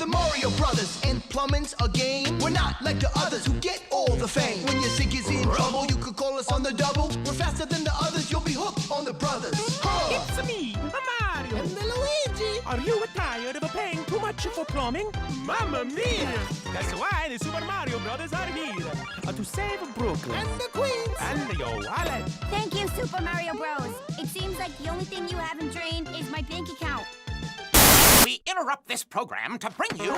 Mario Brothers, and plumbing's a game. We're not like the others who get all the fame. When your sink is in trouble, you could call us on the double. We're faster than the others, you'll be hooked on the brothers. It's me, Mario. And the Luigi. Are you tired of paying too much for plumbing? Mamma mia! That's why the Super Mario Brothers are here. To save Brooklyn. And the Queens. And your wallet. Thank you, Super Mario Bros. It seems like the only thing you haven't drained is my bank account. We interrupt this program to bring you...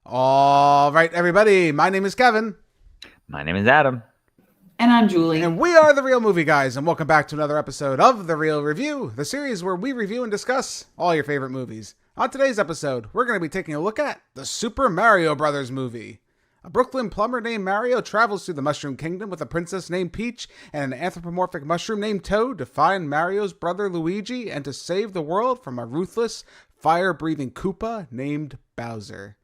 All right, everybody. My name is Kevin. My name is Adam. And I'm Julie. And we are the Real Movie Guys, and welcome back to another episode of The Real Review, the series where we review and discuss all your favorite movies. On today's episode, we're going to be taking a look at the Super Mario Brothers movie. A Brooklyn plumber named Mario travels through the Mushroom Kingdom with a princess named Peach and an anthropomorphic mushroom named Toad to find Mario's brother Luigi and to save the world from a ruthless, fire-breathing Koopa named Bowser.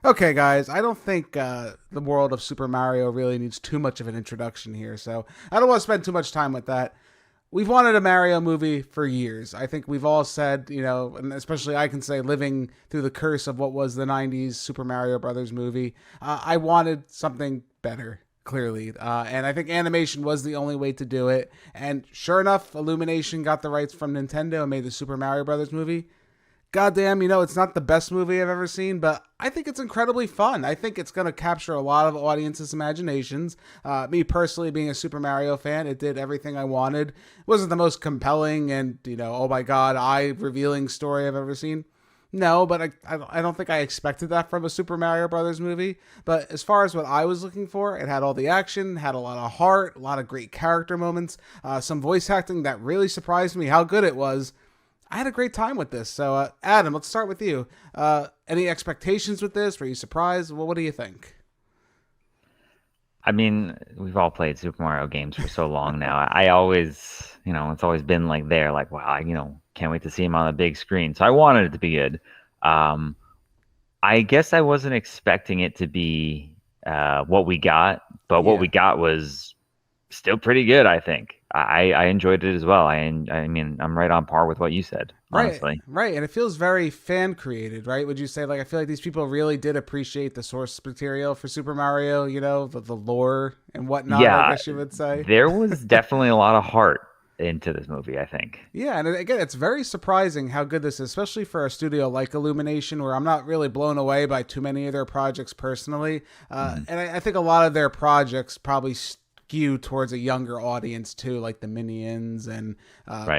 Okay, guys, I don't think the world of Super Mario really needs too much of an introduction here, so I don't want to spend too much time with that. We've wanted a Mario movie for years. I think we've all said, you know, and especially I can say, living through the curse of what was the 90s Super Mario Brothers movie, I wanted something better, clearly. And I think animation was the only way to do it. And sure enough, Illumination got the rights from Nintendo and made the Super Mario Brothers movie. Goddamn, you know, it's not the best movie I've ever seen, but I think it's incredibly fun. I think it's going to capture a lot of audiences' imaginations. Me personally, being a Super Mario fan, it did everything I wanted. It wasn't the most compelling and, you know, oh my god, eye-revealing story I've ever seen. No, but I don't think I expected that from a Super Mario Brothers movie. But as far as what I was looking for, it had all the action, had a lot of heart, a lot of great character moments, some voice acting that really surprised me how good it was. I had a great time with this. So, Adam, let's start with you. Any expectations with this? Were you surprised? Well, what do you think? I mean, we've all played Super Mario games for so long now. I always, you know, it's always been like there, like, wow, you know, can't wait to see him on the big screen. So I wanted it to be good. I guess I wasn't expecting it to be what we got, but what we got was still pretty good, I think. I enjoyed it as well. I mean, I'm right on par with what you said, honestly. Right. And it feels very fan created, right? Would you say, like, I feel like these people really did appreciate the source material for Super Mario, you know, the lore and whatnot, I guess you would say. There was definitely a lot of heart into this movie, I think. Yeah, and again, it's very surprising how good this is, especially for a studio like Illumination, where I'm not really blown away by too many of their projects personally. And I think a lot of their projects probably skew towards a younger audience too, like the Minions and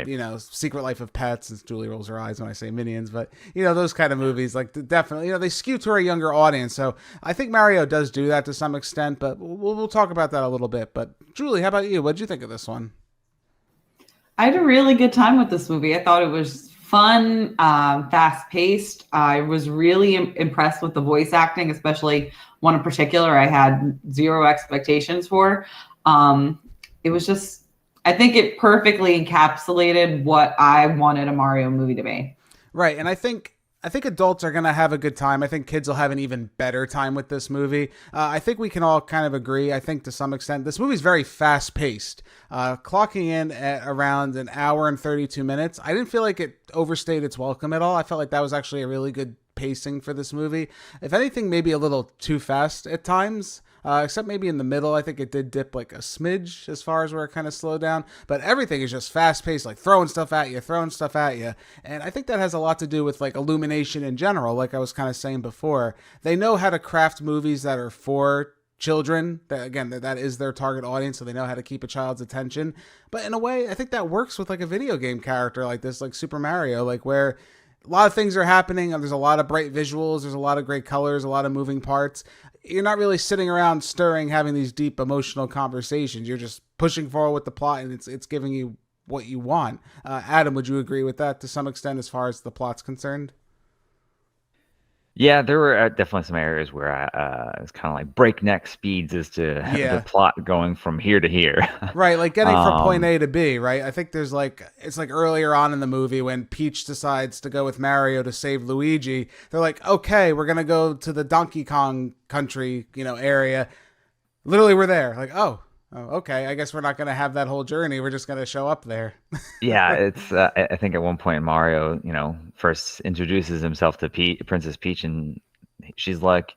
you know, Secret Life of Pets, as Julie rolls her eyes when I say Minions, but you know, those kind of movies, like, definitely, you know, they skew to a younger audience. So I think Mario does do that to some extent, but we'll talk about that a little bit. But Julie, how about you? What'd you think of this one? I had a really good time with this movie. I thought it was fun, fast-paced. I was really impressed with the voice acting, especially one in particular I had zero expectations for. It was just, I think it perfectly encapsulated what I wanted a Mario movie to be. Right, and I think adults are going to have a good time. I think kids will have an even better time with this movie. I think we can all kind of agree, I think to some extent, this movie's very fast-paced. Clocking in at around an hour and 32 minutes. I didn't feel like it overstayed its welcome at all. I felt like that was actually a really good pacing for this movie. If anything, maybe a little too fast at times. Except maybe in the middle, I think it did dip like a smidge as far as where it kind of slowed down. But everything is just fast-paced, like throwing stuff at you. And I think that has a lot to do with like Illumination in general, like I was kind of saying before. They know how to craft movies that are for children. That, again, that is their target audience, so they know how to keep a child's attention. But in a way, I think that works with like a video game character like this, like Super Mario, like where a lot of things are happening, and there's a lot of bright visuals, there's a lot of great colors, a lot of moving parts. You're not really sitting around stirring, having these deep emotional conversations. You're just pushing forward with the plot, and it's giving you what you want. Adam, would you agree with that to some extent as far as the plot's concerned? Yeah, there were definitely some areas where it was kind of like breakneck speeds as to Yeah. the plot going from here to here. Right, like getting from point Um, A to B, right? I think there's like it's like earlier on in the movie when Peach decides to go with Mario to save Luigi. They're like, "Okay, we're going to go to the Donkey Kong country, area." Literally we're there. Like, "Oh, okay. I guess we're not going to have that whole journey. We're just going to show up there." yeah, it's I think at one point Mario, first introduces himself to Princess Peach, and she's like,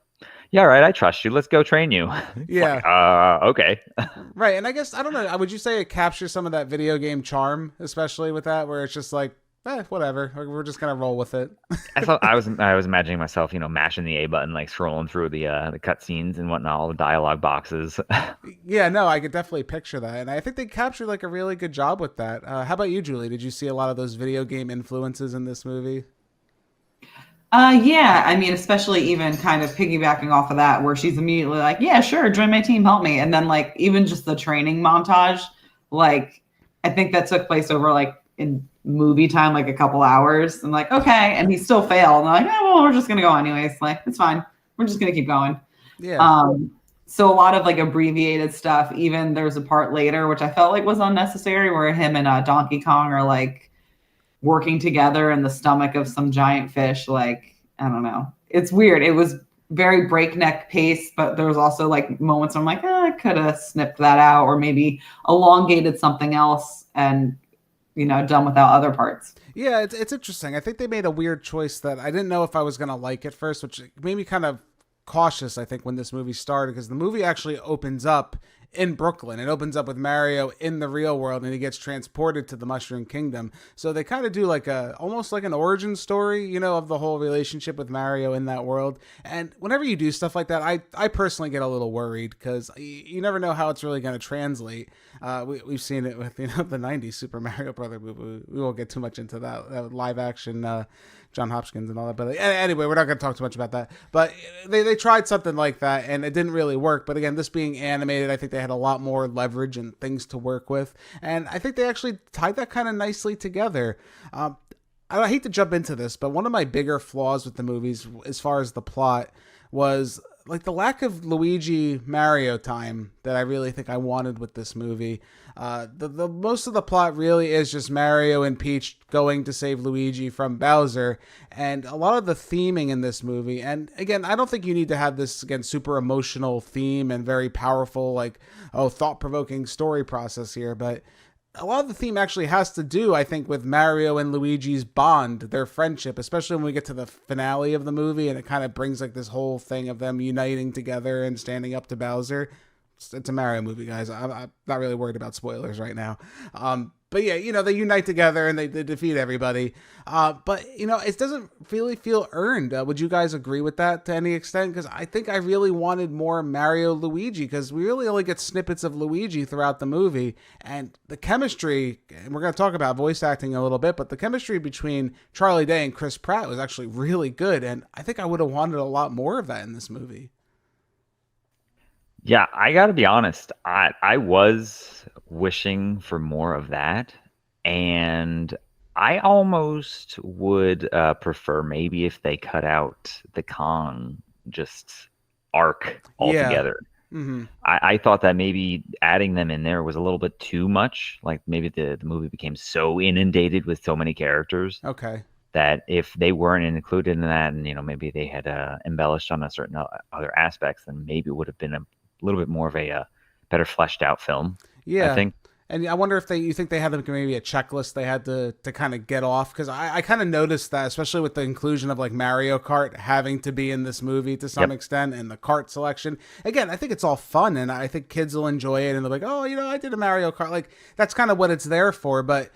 "Yeah, all right, I trust you. Let's go train you." It's Yeah. like, okay. Right, and I guess I don't know. Would you say it captures some of that video game charm, especially with that, where it's just like, whatever. We're just gonna roll with it. I was imagining myself, mashing the A button, like scrolling through the cutscenes and whatnot, all the dialogue boxes. Yeah, no, I could definitely picture that, and I think they captured like a really good job with that. How about you, Julie? Did you see a lot of those video game influences in this movie? Yeah, I mean, especially even kind of piggybacking off of that, where she's immediately like, "Yeah, sure, join my team, help me," and then like even just the training montage, like I think that took place over like in movie time, like a couple hours, and like okay, and he still failed, and I'm like, oh well, we're just gonna go anyways, like it's fine, we're just gonna keep going. Yeah. So a lot of like abbreviated stuff. Even there's a part later which I felt like was unnecessary, where him and Donkey Kong are like working together in the stomach of some giant fish. Like, I don't know. It's weird. It was very breakneck pace, but there was also like moments where I'm like, I could have snipped that out or maybe elongated something else and, done without other parts. Yeah, it's interesting. I think they made a weird choice that I didn't know if I was gonna like at first, which made me kind of cautious, I think, when this movie started, because the movie actually opens up in Brooklyn. It opens up with Mario in the real world, and he gets transported to the Mushroom Kingdom. So they kind of do like almost like an origin story, of the whole relationship with Mario in that world. And whenever you do stuff like that, I personally get a little worried because you never know how it's really going to translate. We've seen it with the '90s Super Mario Brother movie. We won't get too much into that live action. John Hopkins and all that. But anyway, we're not going to talk too much about that. But they tried something like that, and it didn't really work. But again, this being animated, I think they had a lot more leverage and things to work with. And I think they actually tied that kind of nicely together. I hate to jump into this, but one of my bigger flaws with the movies, as far as the plot, was like the lack of Luigi Mario time that I really think I wanted with this movie. The most of the plot really is just Mario and Peach going to save Luigi from Bowser, and a lot of the theming in this movie. And again, I don't think you need to have this super emotional theme and very powerful, like thought-provoking story process here, but a lot of the theme actually has to do, I think, with Mario and Luigi's bond, their friendship, especially when we get to the finale of the movie, and it kind of brings like this whole thing of them uniting together and standing up to Bowser. It's a Mario movie, guys. I'm not really worried about spoilers right now. But yeah, they unite together and they defeat everybody. But, it doesn't really feel earned. Would you guys agree with that to any extent? Because I think I really wanted more Mario Luigi, because we really only get snippets of Luigi throughout the movie. And the chemistry, and we're going to talk about voice acting a little bit, but the chemistry between Charlie Day and Chris Pratt was actually really good. And I think I would have wanted a lot more of that in this movie. Yeah, I got to be honest. I was wishing for more of that, and I almost would prefer maybe if they cut out the Kong just arc altogether. Yeah. Mm-hmm. I thought that maybe adding them in there was a little bit too much. Like maybe the movie became so inundated with so many characters. Okay. That if they weren't included in that, and maybe they had embellished on a certain other aspects, then maybe it would have been a little bit more of a better fleshed out film. Yeah. I think. And I wonder if you think they had like maybe a checklist they had to kind of get off, because I kind of noticed that, especially with the inclusion of like Mario Kart having to be in this movie to some extent, and the kart selection. Again, I think it's all fun, and I think kids will enjoy it, and they're like, oh, I did a Mario Kart. Like that's kind of what it's there for, but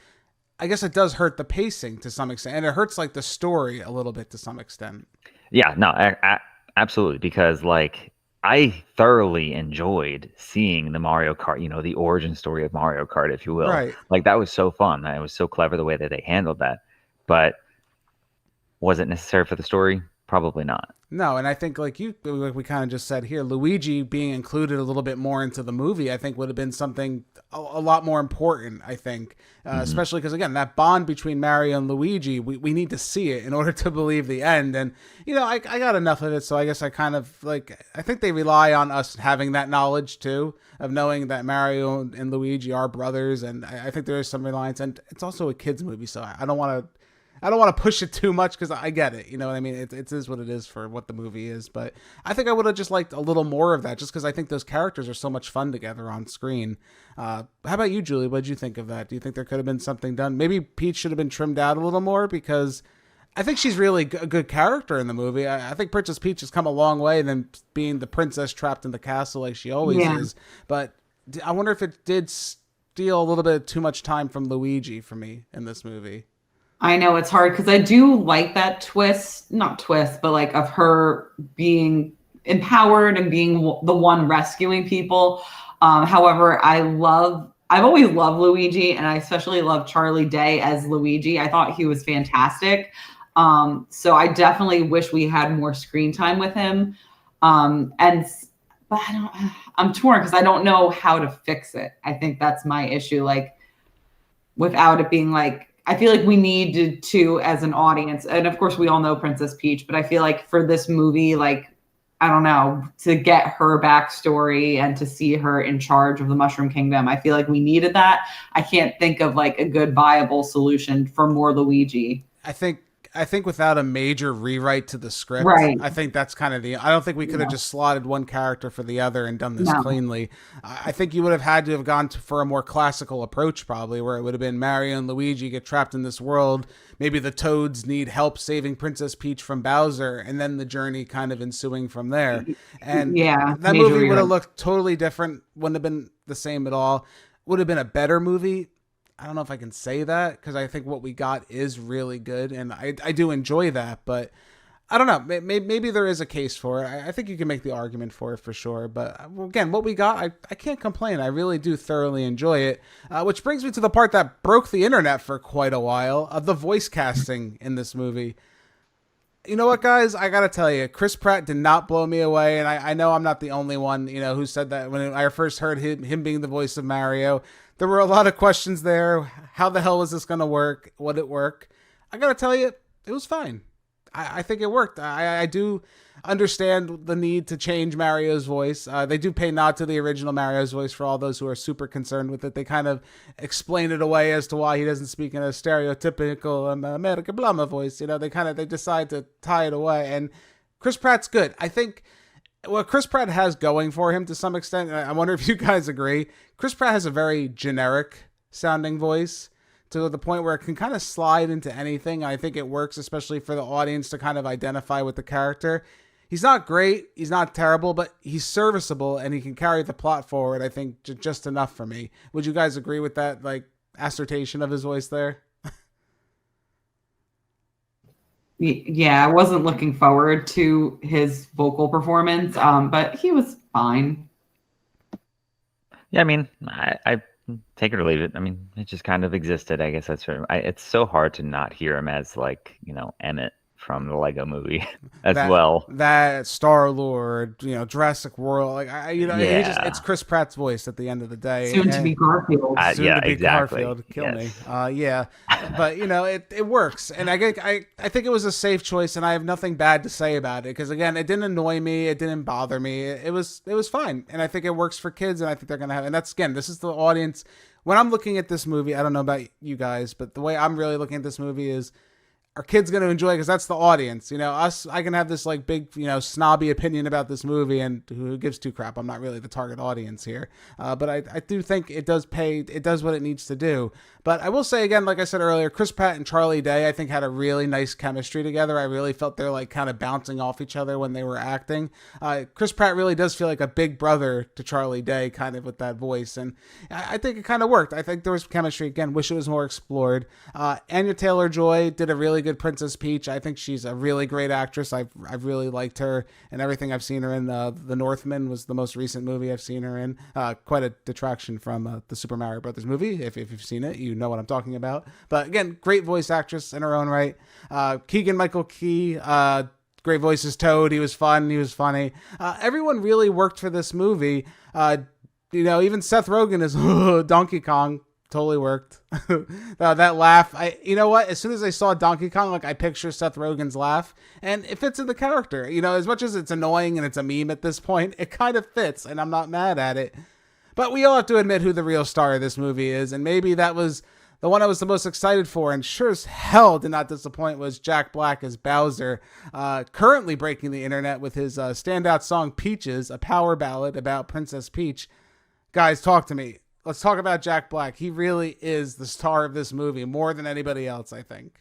I guess it does hurt the pacing to some extent, and it hurts like the story a little bit to some extent. Yeah, no, absolutely, because like I thoroughly enjoyed seeing the Mario Kart, the origin story of Mario Kart, if you will. Right. Like that was so fun. It was so clever the way that they handled that. But was it necessary for the story? probably not. No, and I think like we kind of just said here, Luigi being included a little bit more into the movie, I think would have been something a lot more important, I think, especially because, again, that bond between Mario and Luigi, we need to see it in order to believe the end. And, I got enough of it, so I guess I kind of, I think they rely on us having that knowledge, too, of knowing that Mario and Luigi are brothers, and I think there is some reliance, and it's also a kid's movie, so I don't want to push it too much because I get it. You know what I mean? It is what it is for what the movie is. But I think I would have just liked a little more of that just because I think those characters are so much fun together on screen. How about you, Julie? What did you think of that? Do you think there could have been something done? Maybe Peach should have been trimmed out a little more because I think she's really a good character in the movie. I think Princess Peach has come a long way than being the princess trapped in the castle like she always is. But I wonder if it did steal a little bit too much time from Luigi for me in this movie. I know it's hard because I do like that twist, not twist, but like of her being empowered and being the one rescuing people. However, I've always loved Luigi, and I especially love Charlie Day as Luigi. I thought he was fantastic. So I definitely wish we had more screen time with him. But I'm torn because I don't know how to fix it. I think that's my issue. Like, without it being like, I feel like we needed to, as an audience, and of course we all know Princess Peach, but I feel like for this movie, like, I don't know, to get her backstory and to see her in charge of the Mushroom Kingdom, I feel like we needed that. I can't think of like a good viable solution for more Luigi. I think without a major rewrite to the script, right. I think that's kind of I don't think we could have just slotted one character for the other and done this cleanly. I think you would have had to have gone for a more classical approach probably, where it would have been Mario and Luigi get trapped in this world. Maybe the Toads need help saving Princess Peach from Bowser, and then the journey kind of ensuing from there. And that movie would have looked totally different, wouldn't have been the same at all. Would have been a better movie. I don't know if I can say that because I think what we got is really good, and I do enjoy that, but I don't know. Maybe there is a case for it. I think you can make the argument for it for sure, but again, what we got, I can't complain. I really do thoroughly enjoy it, which brings me to the part that broke the internet for quite a while, of the voice casting in this movie. You know what, guys? I gotta tell you, Chris Pratt did not blow me away, and I know I'm not the only one, who said that when I first heard him being the voice of Mario. There were a lot of questions there. How the hell was this going to work? Would it work? I got to tell you, it was fine. I think it worked. I do understand the need to change Mario's voice. They do pay nod to the original Mario's voice for all those who are super concerned with it. They kind of explain it away as to why he doesn't speak in a stereotypical American Blama voice. They decide to tie it away. And Chris Pratt's good. I think what Chris Pratt has going for him to some extent, and I wonder if you guys agree, Chris Pratt has a very generic sounding voice to the point where it can kind of slide into anything. I think it works, especially for the audience to kind of identify with the character. He's not great, he's not terrible, but he's serviceable and he can carry the plot forward, I think, just enough for me. Would you guys agree with that, assertion of his voice there? Yeah, I wasn't looking forward to his vocal performance, but he was fine. Yeah, I mean, I take it or leave it. I mean, it just kind of existed. I guess that's true. It's so hard to not hear him as Emmett from the Lego Movie well. That Star-Lord, Jurassic World, it's Chris Pratt's voice at the end of the day. Soon to be Garfield. Exactly. Garfield, kill me. Yeah, but it works, and I think it was a safe choice, and I have nothing bad to say about it because again, it didn't annoy me, it didn't bother me, it was fine, and I think it works for kids, and I think they're gonna have, and that's again, this is the audience. When I'm looking at this movie, I don't know about you guys, but the way I'm really looking at this movie is, are kids going to enjoy it? Because that's the audience. I can have this big, snobby opinion about this movie, and who gives two crap? I'm not really the target audience here. But I do think it does what it needs to do. But I will say again, like I said earlier, Chris Pratt and Charlie Day, I think, had a really nice chemistry together. I really felt they're kind of bouncing off each other when they were acting. Chris Pratt really does feel like a big brother to Charlie Day, kind of with that voice. And I think it kind of worked. I think there was chemistry. Again, wish it was more explored. Anya Taylor-Joy did a really good Princess Peach. I think she's a really great actress. I've really liked her and everything I've seen her in. The Northman was the most recent movie I've seen her in. Quite a detraction from the Super Mario Brothers movie. If you've seen it, you know what I'm talking about. But again, great voice actress in her own right. Keegan-Michael Key, great voice as Toad. He was fun. He was funny. Everyone really worked for this movie. Even Seth Rogen is Donkey Kong. Totally worked. That laugh. You know what? As soon as I saw Donkey Kong, like I picture Seth Rogen's laugh, and it fits in the character. As much as it's annoying and it's a meme at this point, it kind of fits, and I'm not mad at it. But we all have to admit who the real star of this movie is, and maybe that was the one I was the most excited for, and sure as hell did not disappoint, was Jack Black as Bowser, currently breaking the internet with his standout song Peaches, a power ballad about Princess Peach. Guys, talk to me. Let's talk about Jack Black. He really is the star of this movie, more than anybody else, I think.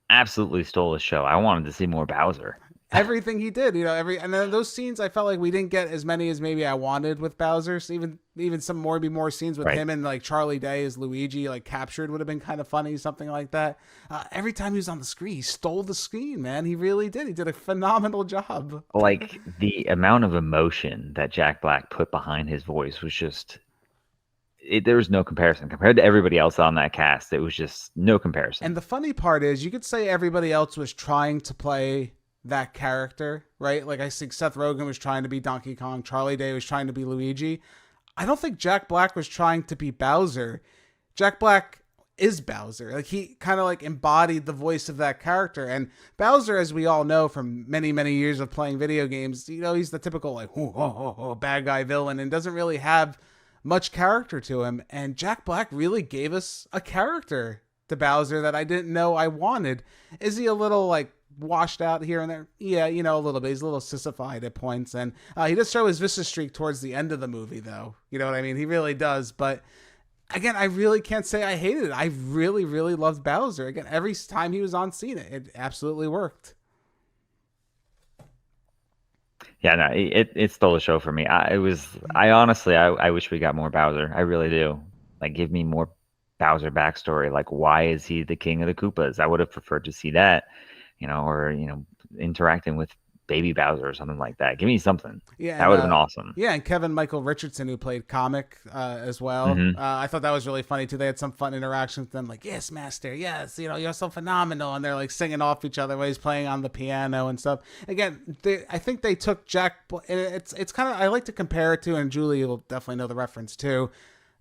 Absolutely stole the show. I wanted to see more Bowser. Everything he did, and then those scenes, I felt like we didn't get as many as maybe I wanted with Bowser. So even some more scenes with him and like Charlie Day as Luigi, like captured, would have been kind of funny, something like that. Every time he was on the screen, he stole the screen, man. He really did. He did a phenomenal job. Like the amount of emotion that Jack Black put behind his voice was just. There was no comparison compared to everybody else on that cast. It was just no comparison. And the funny part is, you could say everybody else was trying to play that character, right? Like I think Seth Rogen was trying to be Donkey Kong, Charlie Day was trying to be Luigi. I don't think Jack Black was trying to be Bowser. Jack Black is Bowser. Like he kind of like embodied the voice of that character. And Bowser, as we all know from many, many years of playing video games, he's the typical like bad guy villain and doesn't really have much character to him. And Jack Black really gave us a character to Bowser that I didn't know I wanted. Is he a little like washed out here and there? Yeah, a little bit. He's a little sissified at points, and he does show his vicious streak towards the end of the movie, though. You know what I mean? He really does. But again, I really can't say I hated it. I really, really loved Bowser. Again, every time he was on scene, it absolutely worked. Yeah, no, it stole the show for me. I honestly wish we got more Bowser. I really do. Like, give me more Bowser backstory. Like, why is he the king of the Koopas? I would have preferred to see that. Or interacting with baby Bowser or something like that. Give me something. Yeah, that would have been awesome. Yeah, and Kevin Michael Richardson, who played Comic as well. Mm-hmm. I thought that was really funny too. They had some fun interactions with them, like, yes, master, yes, you're so phenomenal, and they're like singing off each other while he's playing on the piano and stuff. Again, I think they took it's kind of, I like to compare it to, and Julie will definitely know the reference too,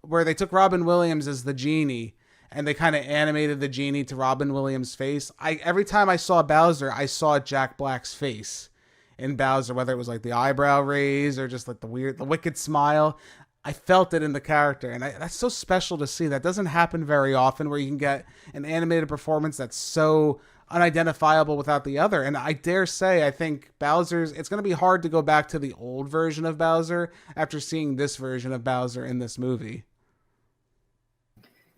where they took Robin Williams as the genie, and they kind of animated the genie to Robin Williams' face. Every time I saw Bowser, I saw Jack Black's face in Bowser, whether it was like the eyebrow raise or just like the wicked smile. I felt it in the character, and that's so special to see. That doesn't happen very often, where you can get an animated performance that's so unidentifiable without the other. And I dare say, I think it's going to be hard to go back to the old version of Bowser after seeing this version of Bowser in this movie.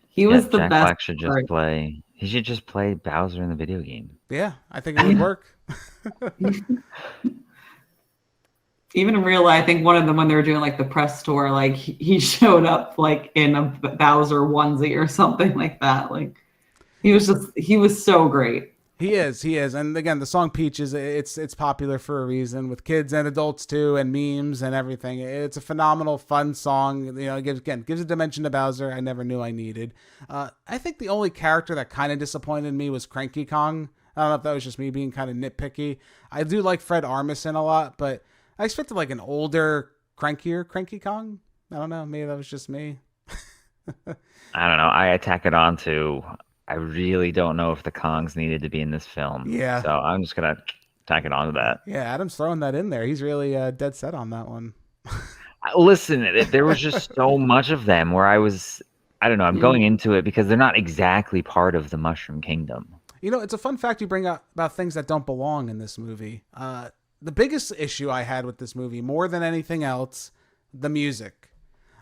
He was the Jack best. Black should just play. He should just play Bowser in the video game. Yeah, I think it would work. Even in real life, I think one of them, when they were doing like the press tour, like he showed up like in a Bowser onesie or something like that. Like he was so great. He is. And again, the song Peaches, it's popular for a reason with kids and adults too, and memes and everything. It's a phenomenal, fun song. It gives a dimension to Bowser I never knew I needed. I think the only character that kind of disappointed me was Cranky Kong. I don't know if that was just me being kind of nitpicky. I do like Fred Armisen a lot, but I expected like an older, crankier Cranky Kong. I don't know. Maybe that was just me. I don't know. I tack it on to, I really don't know if the Kongs needed to be in this film. Yeah. So I'm just going to tack it on to that. Yeah, Adam's throwing that in there. He's really dead set on that one. Listen, there was just so much of them where I don't know, I'm going into it because they're not exactly part of the Mushroom Kingdom. It's a fun fact you bring up about things that don't belong in this movie. The biggest issue I had with this movie, more than anything else, the music.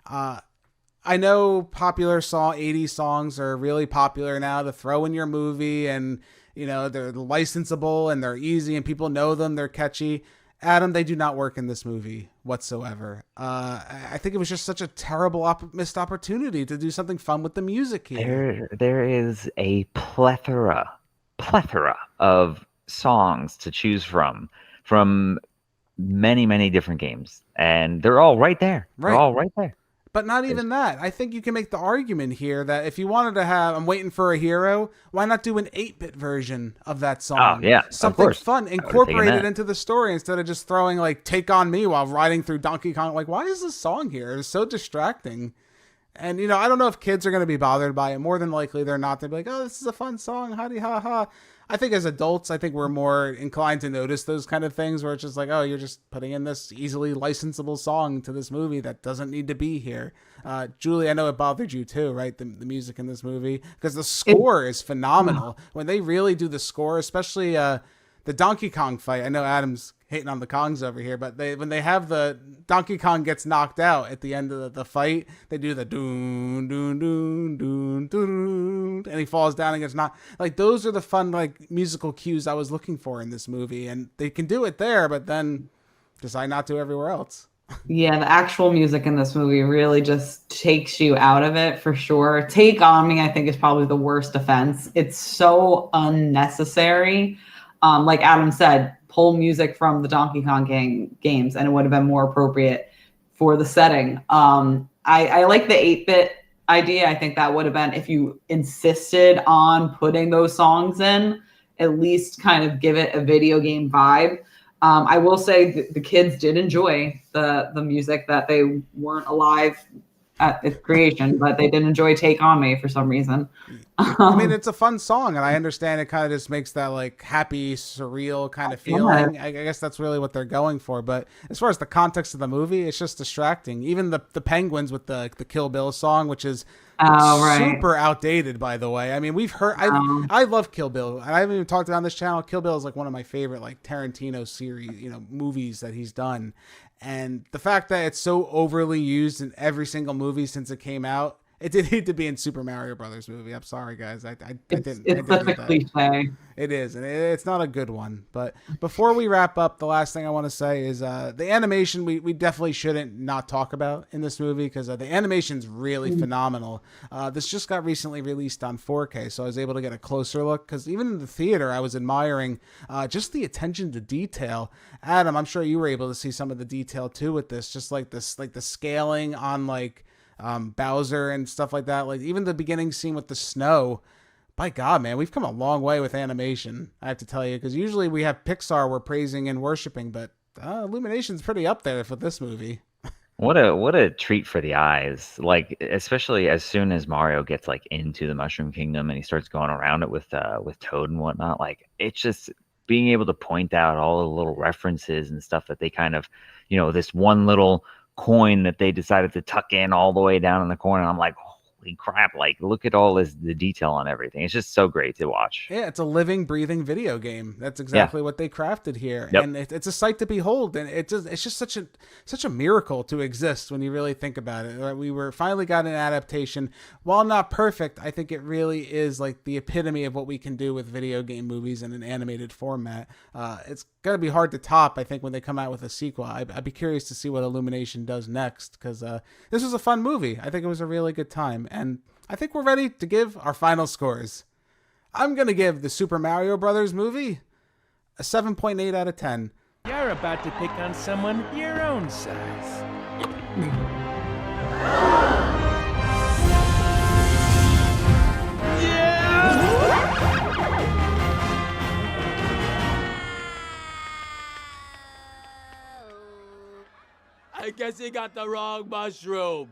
I know popular 80s songs are really popular now to throw in your movie, and they're licensable and they're easy and people know them, they're catchy. Adam, they do not work in this movie whatsoever. I think it was just such a terrible missed opportunity to do something fun with the music here. There is a plethora of songs to choose from many, many different games, and they're all right there. They're all right there. But not even that. I think you can make the argument here that if you wanted to have I'm Waiting for a Hero, why not do an 8-bit version of that song? Oh, yeah, of Something course. fun. I would've Incorporate taken it that. into the story instead of just throwing like Take On Me while riding through Donkey Kong. Like, why is this song here? It's so distracting. And, you know, I don't know if kids are going to be bothered by it. More than likely they're not. They'll be like, oh, this is a fun song. Howdy ha ha. I think as adults, I think we're more inclined to notice those kind of things where it's just like, oh, you're just putting in this easily licensable song to this movie that doesn't need to be here. Julie, I know it bothered you too, right? The music in this movie, because the score is phenomenal. When they really do the score, especially the Donkey Kong fight. I know Adam's hating on the Kongs over here, but when they have the Donkey Kong gets knocked out at the end of the fight, they do the doon doon doon doon doon, and he falls down and gets knocked. Like, those are the fun like musical cues I was looking for in this movie, and they can do it there, but then decide not to everywhere else. Yeah, the actual music in this movie really just takes you out of it for sure. Take On Me, I think, is probably the worst offense. It's so unnecessary. Like Adam said, pull music from the Donkey Kong games, and it would have been more appropriate for the setting. I like the 8-bit idea. I think that would have been, if you insisted on putting those songs in, at least kind of give it a video game vibe. I will say the kids did enjoy the music, that they weren't alive at its creation, but they did enjoy Take On Me for some reason. I mean, it's a fun song, and I understand it kind of just makes that like happy, surreal kind of feeling. I guess that's really what they're going for. But as far as the context of the movie, it's just distracting. Even the penguins with the Kill Bill song, which is super outdated, by the way. I mean, we've heard. I love Kill Bill, and I haven't even talked about it on this channel. Kill Bill is like one of my favorite like Tarantino series, movies that he's done. And the fact that it's so overly used in every single movie since it came out, it did need to be in Super Mario Brothers movie. I'm sorry, guys. I didn't. It's such a cliche. It is, and it's not a good one. But before we wrap up, the last thing I want to say is the animation we definitely shouldn't not talk about in this movie, because the animation's really phenomenal. This just got recently released on 4K, so I was able to get a closer look, because even in the theater, I was admiring just the attention to detail. Adam, I'm sure you were able to see some of the detail too with this, just like this, like the scaling on like Bowser and stuff like that. Like even the beginning scene with the snow. By God, man, we've come a long way with animation, I have to tell you, because usually we have Pixar we're praising and worshiping, but Illumination's pretty up there with this movie. What a treat for the eyes. Like, especially as soon as Mario gets like into the Mushroom Kingdom and he starts going around it with Toad and whatnot. Like, it's just being able to point out all the little references and stuff that they kind of, this one little coin that they decided to tuck in all the way down in the corner. I'm like, holy crap, like look at all the detail on everything. It's just so great to watch. Yeah, it's a living, breathing video game. That's exactly what they crafted here. Yep. And it's a sight to behold, and it's just such a miracle to exist when you really think about it. We finally got an adaptation. While not perfect, I think it really is like the epitome of what we can do with video game movies in an animated format. It's gonna be hard to top, I think, when they come out with a sequel. I'd be curious to see what Illumination does next, because this was a fun movie. I think it was a really good time, and I think we're ready to give our final scores. I'm gonna give the Super Mario Brothers movie a 7.8 out of 10. You're about to pick on someone your own size. I guess he got the wrong mushroom.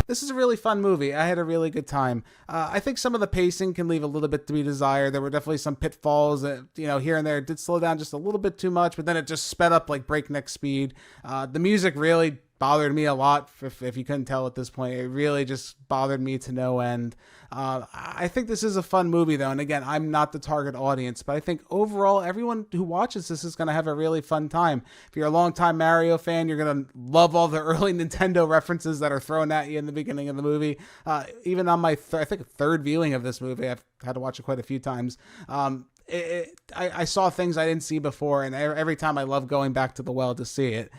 This is a really fun movie. I had a really good time. I think some of the pacing can leave a little bit to be desired. There were definitely some pitfalls that, here and there. It did slow down just a little bit too much, but then it just sped up like breakneck speed. The music really bothered me a lot, if you couldn't tell at this point. It really just bothered me to no end. I think this is a fun movie, though, and again, I'm not the target audience, but I think overall, everyone who watches this is going to have a really fun time. If you're a longtime Mario fan, you're going to love all the early Nintendo references that are thrown at you in the beginning of the movie. Even on my, third viewing of this movie, I've had to watch it quite a few times. I saw things I didn't see before, and every time I love going back to the well to see it.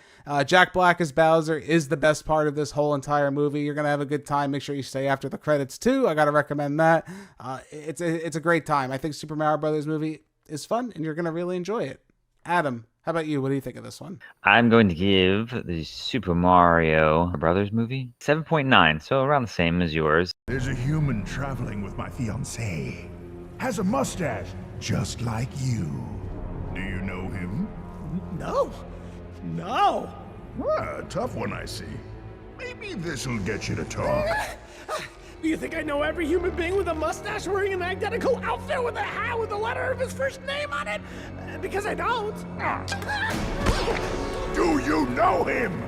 Jack Black as Bowser is the best part of this whole entire movie. You're gonna have a good time. Make sure you stay after the credits too. I gotta recommend that. It's a great time. I think Super Mario Brothers movie is fun, and you're gonna really enjoy it. Adam, how about you? What do you think of this one? I'm going to give the Super Mario Brothers movie 7.9, so around the same as yours. There's a human traveling with my fiancée. Has a mustache, just like you. Do you know him? No. No. Ah, tough one, I see. Maybe this'll get you to talk. Do you think I know every human being with a mustache wearing an identical outfit with a hat with the letter of his first name on it? Because I don't. Do you know him?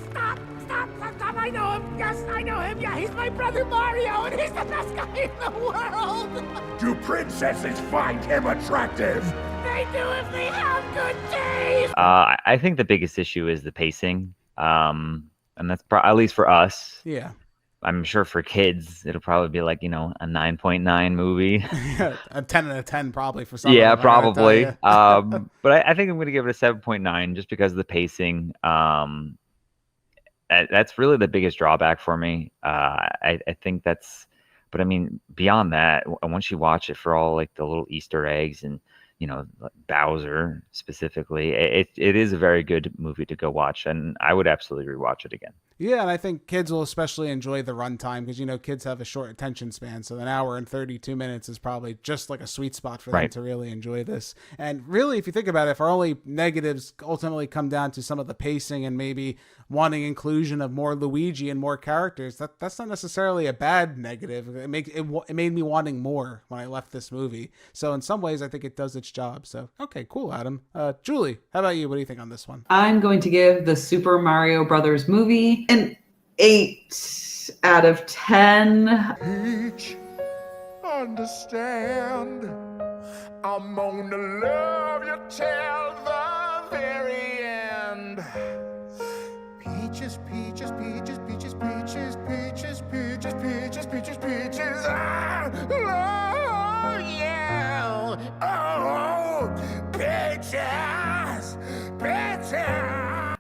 Stop! I know him. Yes, I know him. Yeah, he's my brother Mario, and he's the best guy in the world. Do princesses find him attractive? They do if they have good taste. I think the biggest issue is the pacing, and that's at least for us. Yeah. I'm sure for kids, it'll probably be like, a 9.9 movie. A 10 out of 10 probably for some. Yeah, of them, I gotta tell probably. ya. But I think I'm going to give it a 7.9 just because of the pacing. That's really the biggest drawback for me. I think that's, but I mean, beyond that, once you watch it for all like the little Easter eggs and, like Bowser specifically, it is a very good movie to go watch, and I would absolutely rewatch it again. Yeah, and I think kids will especially enjoy the runtime because, kids have a short attention span. So an hour and 32 minutes is probably just like a sweet spot for them to really enjoy this. And really, if you think about it, if our only negatives ultimately come down to some of the pacing and maybe wanting inclusion of more Luigi and more characters, that's not necessarily a bad negative. It made me wanting more when I left this movie. So in some ways, I think it does its job. So, okay, cool, Adam. Julie, how about you? What do you think on this one? I'm going to give the Super Mario Brothers movie an 8 out of 10. Peach, understand. I'm gonna love you till the very end. Peaches, peaches, peaches, peaches, peaches, peaches, peaches, peaches, peaches, peaches. Ah, oh, yeah. Oh, peaches, peaches.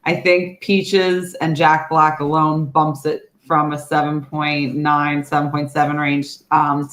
I think Peaches and Jack Black alone bumps it from a 7.9, 7.7 range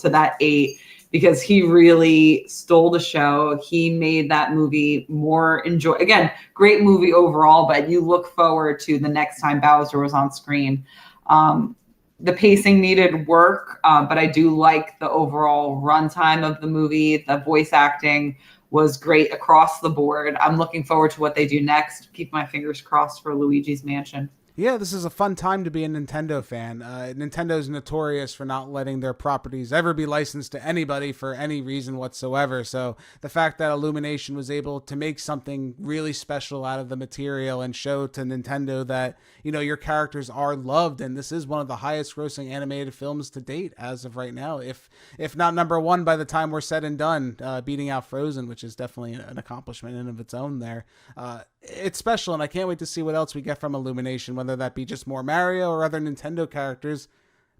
to that 8, because he really stole the show. He made that movie more again, great movie overall, but you look forward to the next time Bowser was on screen. The pacing needed work, but I do like the overall runtime of the movie. The voice acting was great across the board. I'm looking forward to what they do next. Keep my fingers crossed for Luigi's Mansion. Yeah, this is a fun time to be a Nintendo fan. Nintendo's notorious for not letting their properties ever be licensed to anybody for any reason whatsoever. So the fact that Illumination was able to make something really special out of the material and show to Nintendo that, your characters are loved, and this is one of the highest grossing animated films to date as of right now, if not number one by the time we're said and done, beating out Frozen, which is definitely an accomplishment in and of its own there. It's special, and I can't wait to see what else we get from Illumination, whether that be just more Mario or other Nintendo characters.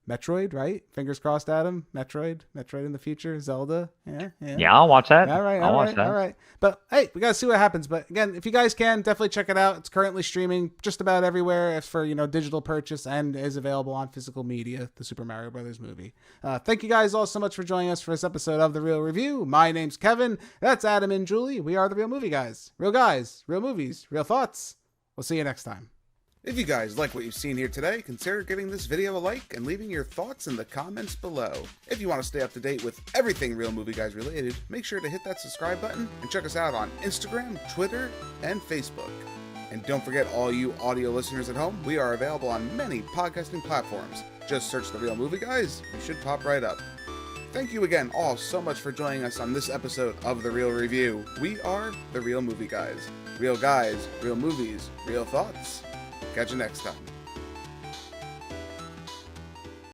Metroid, right? Fingers crossed, Adam. Metroid in the future. Zelda. Yeah, I'll watch that. All right. But hey, we got to see what happens. But again, if you guys can, definitely check it out. It's currently streaming just about everywhere for, digital purchase, and is available on physical media, the Super Mario Brothers movie. Thank you guys all so much for joining us for this episode of The Real Review. My name's Kevin. That's Adam and Julie. We are The Real Movie Guys. Real guys, real movies, real thoughts. We'll see you next time. If you guys like what you've seen here today, consider giving this video a like and leaving your thoughts in the comments below. If you want to stay up to date with everything Real Movie Guys related, make sure to hit that subscribe button and check us out on Instagram, Twitter, and Facebook. And don't forget, all you audio listeners at home, we are available on many podcasting platforms. Just search The Real Movie Guys, you should pop right up. Thank you again all so much for joining us on this episode of The Real Review. We are The Real Movie Guys. Real guys, real movies, real thoughts. Catch you next time.